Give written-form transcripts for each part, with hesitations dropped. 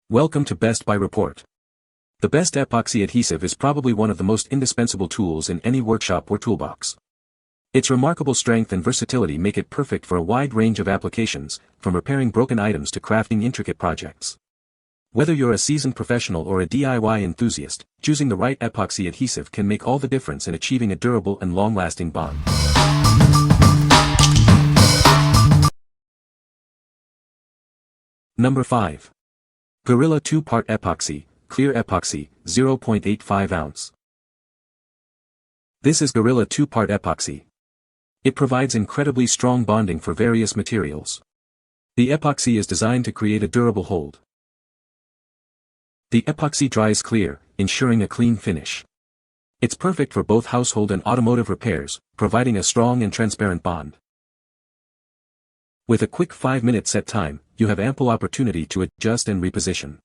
Welcome to Best Buy Report. The Best Epoxy Adhesive is probably one of the most indispensable tools in any workshop or toolbox. Its remarkable strength and versatility make it perfect for a wide range of applications, from repairing broken items to crafting intricate projects. Whether you're a seasoned professional or a DIY enthusiast, choosing the right epoxy adhesive can make all the difference in achieving a durable and long-lasting bond. Number 5. Gorilla 2-Part Epoxy, Clear Epoxy, 0.85 ounce. This is Gorilla 2-Part Epoxy. It provides incredibly strong bonding for various materials. The epoxy is designed to create a durable hold. The epoxy dries clear, ensuring a clean finish. It's perfect for both household and automotive repairs, providing a strong and transparent bond. With a quick 5-minute set time, you have ample opportunity to adjust and reposition.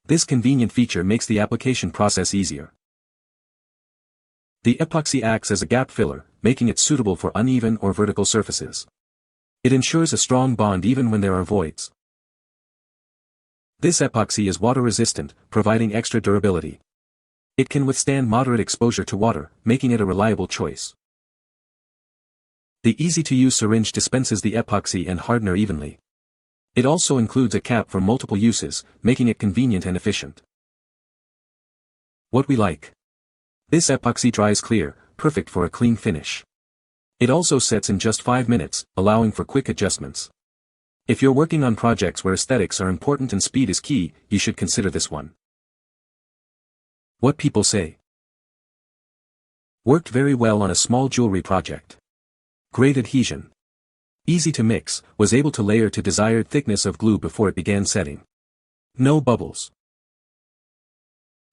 This convenient feature makes the application process easier. The epoxy acts as a gap filler, making it suitable for uneven or vertical surfaces. It ensures a strong bond even when there are voids. This epoxy is water-resistant, providing extra durability. It can withstand moderate exposure to water, making it a reliable choice. The easy-to-use syringe dispenses the epoxy and hardener evenly. It also includes a cap for multiple uses, making it convenient and efficient. What we like. This epoxy dries clear, perfect for a clean finish. It also sets in just 5 minutes, allowing for quick adjustments. If you're working on projects where aesthetics are important and speed is key, you should consider this one. What people say. Worked very well on a small jewelry project. Great adhesion. Easy to mix, was able to layer to desired thickness of glue before it began setting. No bubbles.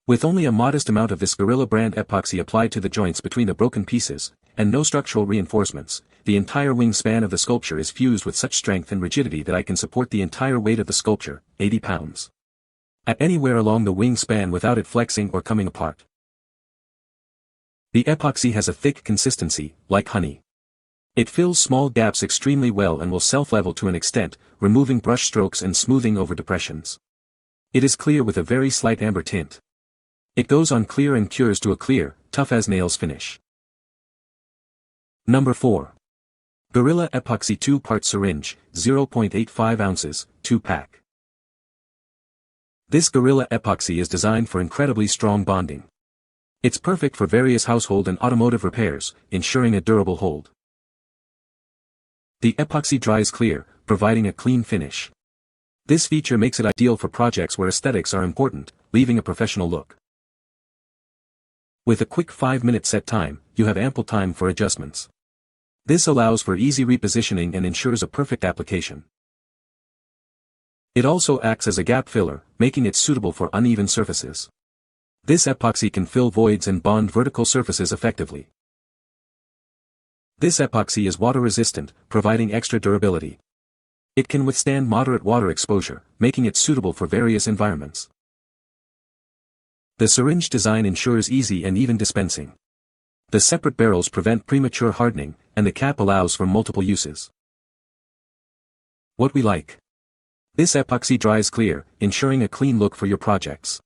With only a modest amount of this Gorilla brand epoxy applied to the joints between the broken pieces, and no structural reinforcements, the entire wingspan of the sculpture is fused with such strength and rigidity that I can support the entire weight of the sculpture, 80 pounds. At anywhere along the wingspan without it flexing or coming apart. The epoxy has a thick consistency, like honey. It fills small gaps extremely well and will self-level to an extent, removing brush strokes and smoothing over depressions. It is clear with a very slight amber tint. It goes on clear and cures to a clear, tough as nails finish. Number 4. Gorilla Epoxy 2-Part Syringe, 0.85 ounces, 2-pack. This Gorilla Epoxy is designed for incredibly strong bonding. It's perfect for various household and automotive repairs, ensuring a durable hold. The epoxy dries clear, providing a clean finish. This feature makes it ideal for projects where aesthetics are important, leaving a professional look. With a quick 5-minute set time, you have ample time for adjustments. This allows for easy repositioning and ensures a perfect application. It also acts as a gap filler, making it suitable for uneven surfaces. This epoxy can fill voids and bond vertical surfaces effectively. This epoxy is water-resistant, providing extra durability. It can withstand moderate water exposure, making it suitable for various environments. The syringe design ensures easy and even dispensing. The separate barrels prevent premature hardening, and the cap allows for multiple uses. What we like. This epoxy dries clear, ensuring a clean look for your projects.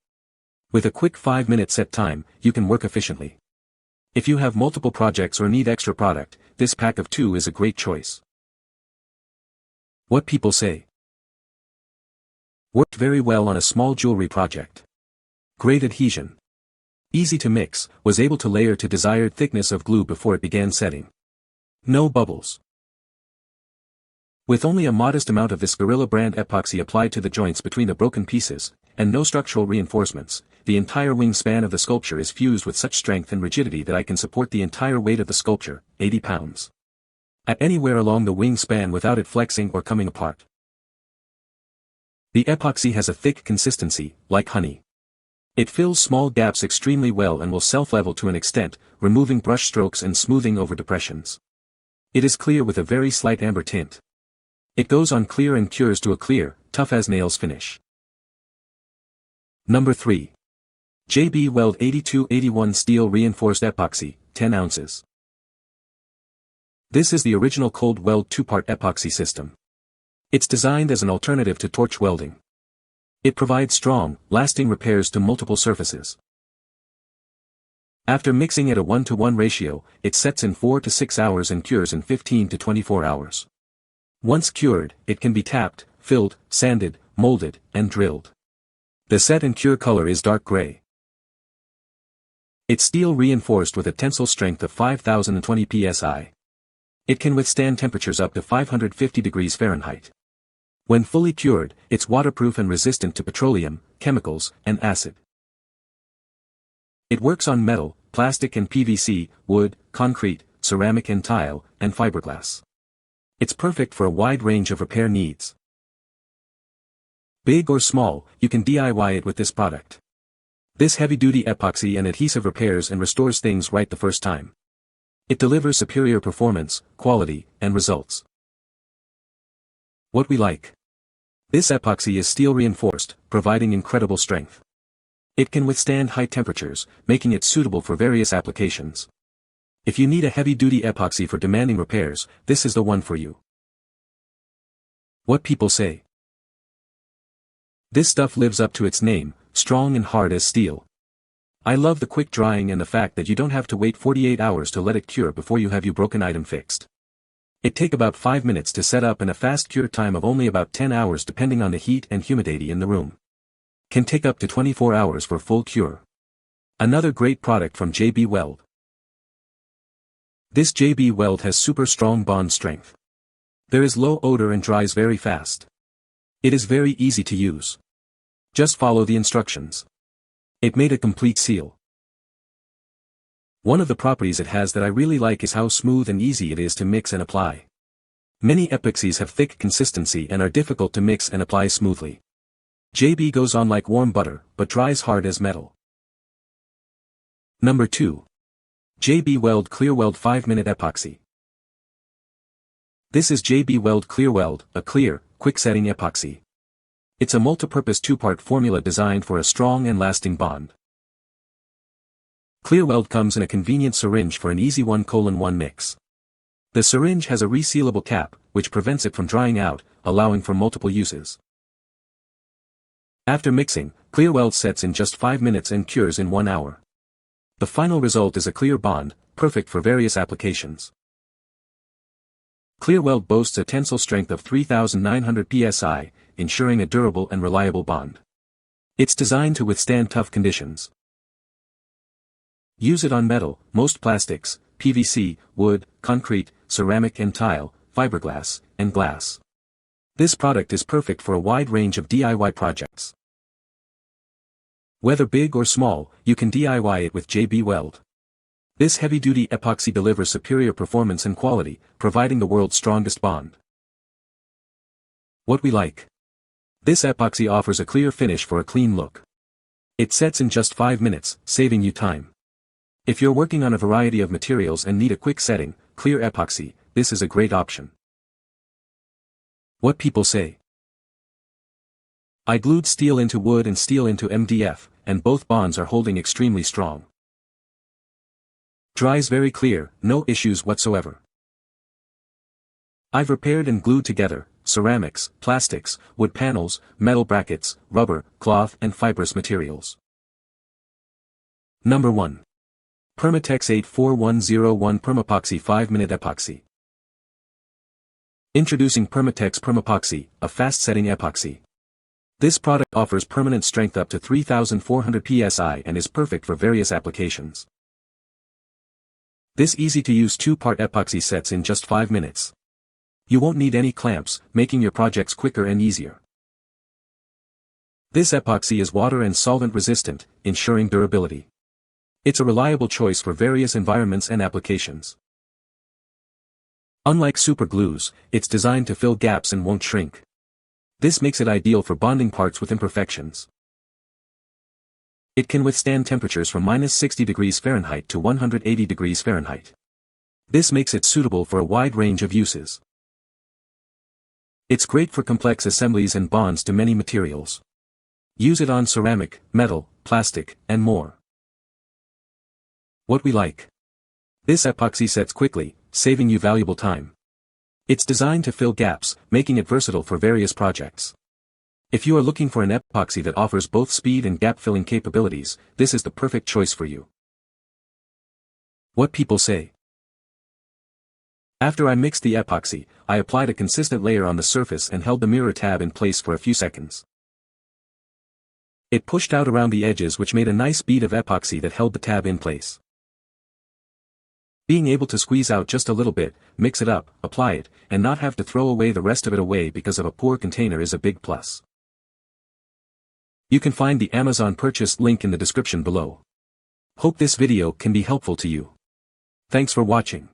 With a quick 5-minute set time, you can work efficiently. If you have multiple projects or need extra product, this pack of 2 is a great choice. What people say. Worked very well on a small jewelry project. Great adhesion. Easy to mix, was able to layer to desired thickness of glue before it began setting. No bubbles. With only a modest amount of this Gorilla brand epoxy applied to the joints between the broken pieces, and no structural reinforcements, the entire wingspan of the sculpture is fused with such strength and rigidity that I can support the entire weight of the sculpture, 80 pounds. At anywhere along the wingspan without it flexing or coming apart. The epoxy has a thick consistency, like honey. It fills small gaps extremely well and will self-level to an extent, removing brush strokes and smoothing over depressions. It is clear with a very slight amber tint. It goes on clear and cures to a clear, tough as nails finish. Number 3. JB Weld 8281 Steel Reinforced Epoxy, 10 ounces. This is the original cold weld 2-part epoxy system. It's designed as an alternative to torch welding. It provides strong, lasting repairs to multiple surfaces. After mixing at a 1:1 ratio, it sets in 4 to 6 hours and cures in 15 to 24 hours. Once cured, it can be tapped, filled, sanded, molded, and drilled. The set and cure color is dark gray. It's steel reinforced with a tensile strength of 5020 psi. It can withstand temperatures up to 550 degrees Fahrenheit. When fully cured, it's waterproof and resistant to petroleum, chemicals, and acid. It works on metal, plastic and PVC, wood, concrete, ceramic and tile, and fiberglass. It's perfect for a wide range of repair needs. Big or small, you can DIY it with this product. This heavy-duty epoxy and adhesive repairs and restores things right the first time. It delivers superior performance, quality, and results. What we like. This epoxy is steel reinforced, providing incredible strength. It can withstand high temperatures, making it suitable for various applications. If you need a heavy-duty epoxy for demanding repairs, this is the one for you. What people say. This stuff lives up to its name, strong and hard as steel. I love the quick drying and the fact that you don't have to wait 48 hours to let it cure before you have your broken item fixed. It takes about 5 minutes to set up and a fast cure time of only about 10 hours depending on the heat and humidity in the room. Can take up to 24 hours for full cure. Another great product from JB Weld. This JB Weld has super strong bond strength. There is low odor and dries very fast. It is very easy to use. Just follow the instructions. It made a complete seal. One of the properties it has that I really like is how smooth and easy it is to mix and apply. Many epoxies have thick consistency and are difficult to mix and apply smoothly. JB goes on like warm butter, but dries hard as metal. Number 2. JB Weld ClearWeld 5-minute epoxy. This is JB Weld ClearWeld, a clear, quick-setting epoxy. It's a multi-purpose 2-part formula designed for a strong and lasting bond. ClearWeld comes in a convenient syringe for an easy 1:1 mix. The syringe has a resealable cap, which prevents it from drying out, allowing for multiple uses. After mixing, ClearWeld sets in just 5 minutes and cures in 1 hour. The final result is a clear bond, perfect for various applications. ClearWeld boasts a tensile strength of 3,900 psi, ensuring a durable and reliable bond. It's designed to withstand tough conditions. Use it on metal, most plastics, PVC, wood, concrete, ceramic and tile, fiberglass, and glass. This product is perfect for a wide range of DIY projects. Whether big or small, you can DIY it with JB Weld. This heavy-duty epoxy delivers superior performance and quality, providing the world's strongest bond. What we like. This epoxy offers a clear finish for a clean look. It sets in just 5 minutes, saving you time. If you're working on a variety of materials and need a quick setting, clear epoxy, this is a great option. What people say. I glued steel into wood and steel into MDF, and both bonds are holding extremely strong. Dries very clear, no issues whatsoever. I've repaired and glued together ceramics, plastics, wood panels, metal brackets, rubber, cloth and fibrous materials. Number 1. Permatex 84101 PermaPoxy 5-minute epoxy. Introducing Permatex PermaPoxy, a fast-setting epoxy. This product offers permanent strength up to 3,400 psi and is perfect for various applications. This easy-to-use 2-part epoxy sets in just 5 minutes. You won't need any clamps, making your projects quicker and easier. This epoxy is water and solvent resistant, ensuring durability. It's a reliable choice for various environments and applications. Unlike super glues, it's designed to fill gaps and won't shrink. This makes it ideal for bonding parts with imperfections. It can withstand temperatures from -60 degrees Fahrenheit to 180 degrees Fahrenheit. This makes it suitable for a wide range of uses. It's great for complex assemblies and bonds to many materials. Use it on ceramic, metal, plastic, and more. What we like. This epoxy sets quickly, saving you valuable time. It's designed to fill gaps, making it versatile for various projects. If you are looking for an epoxy that offers both speed and gap-filling capabilities, this is the perfect choice for you. What people say. After I mixed the epoxy, I applied a consistent layer on the surface and held the mirror tab in place for a few seconds. It pushed out around the edges, which made a nice bead of epoxy that held the tab in place. Being able to squeeze out just a little bit, mix it up, apply it, and not have to throw away the rest of it away because of a poor container is a big plus. You can find the Amazon purchase link in the description below. Hope this video can be helpful to you. Thanks for watching.